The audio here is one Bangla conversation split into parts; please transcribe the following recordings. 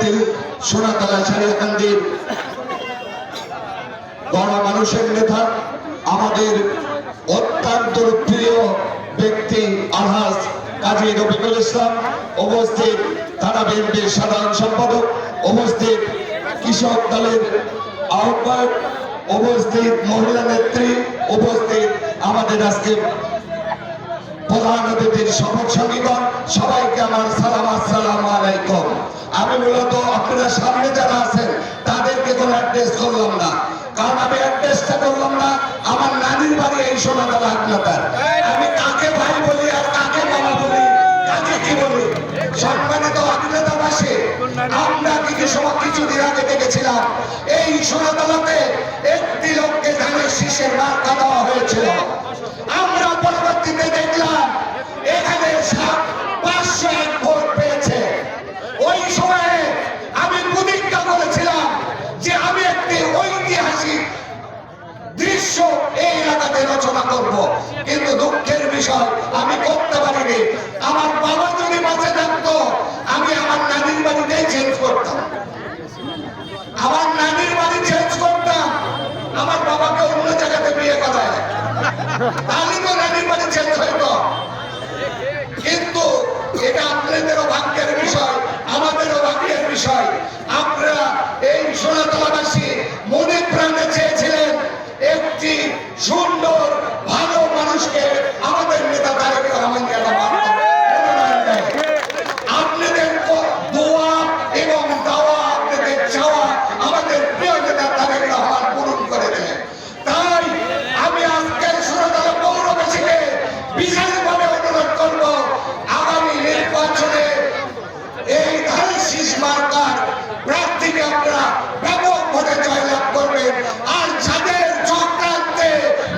উপস্থিত সোনাতলা সারিয়াকান্দির গণমানুষের নেতা, আমাদের অত্যন্ত প্রিয় ব্যক্তি আলহাজ কাজী রফিকুল ইসলাম, উপস্থিত থানা বিএনপির সাধারণ সম্পাদক, উপস্থিত কৃষক দলের আহ্বায়ক, উপস্থিত মহিলা নেত্রী, উপস্থিত আমাদের আজকে প্রধান অতিথির শপথ সঙ্গীগণ, সবাইকে আমার সালাম, আসসালামু আলাইকুম। আমি মূলত আপনারা সামনে যারা আছেন তাদেরকে কোনো অ্যাড্রেস করলাম না, কারণ আমি অ্যাড্রেসটা করলাম না। আমার নানির বাড়ি এই সোনাতলা হাটনাতার। আমি কাকে ভাই বলি আর কাকে মামা বলি, কাকে কি বলি? সম্মানিত হাটনাতাবাসী, আমরা কিছুদিন আগে দেখেছিলাম এই সোনাতলাতে একটি লোককে ধানের শীষের মার্কা দেওয়া হয়েছিল। আমরা পরবর্তীতে দেখলাম এখানে 501 ভোট পেয়েছে। ওই সময়ে আমি প্রতিজ্ঞা করেছিলাম যে আমি একটি ঐতিহাসিক দৃশ্য এই এলাকাতে রচনা করব, কিন্তু দুঃখের বিষয় আমি করতে পারিনি। আমার বাবা যদি বাঁচে থাকতো আমি আমার নানির বাড়িতেই চেঞ্জ করতাম, আমার নানির বাড়ি চেঞ্জ করতাম, আমার বাবাকে অন্য জায়গাতে বিয়ে করায়, তাহলে তো নানির বাড়ি চেঞ্জ হইতো। কিন্তু এটা আপনাদেরও ভাগ্যের বিষয়, আমাদেরও ভাগ্যের বিষয়। আপনারা এই সোনাতলাবাসী মনে প্রাণে চেয়েছিলেন একটি সুন্দর ভালো মানুষকে আমাদের নেতা তারেক রহমানকে আপনাদের দোয়া এবং দাওয়া, আপনাদের চাওয়া আমাদের প্রিয় নেতা তারেক রহমান পূরণ করেছে। তাই আমি আজকে সোনাতলা পৌরবাসীকে বিশেষভাবে অনুরোধ করব, আগামী নির্বাচনে এই ধানের শীষ মার্কার প্রার্থীকে আপনারা ব্যাপক ভোটে জয়লাভ করবেন। আর যাদের চক্রান্তে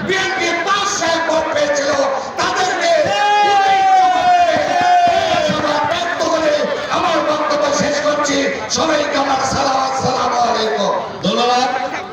বিএনপি 500 ভোট পেয়েছিল তাদেরকে ব্যক্ত করে আমার বক্তব্য শেষ করছি। সবাইকে আমার সালাম।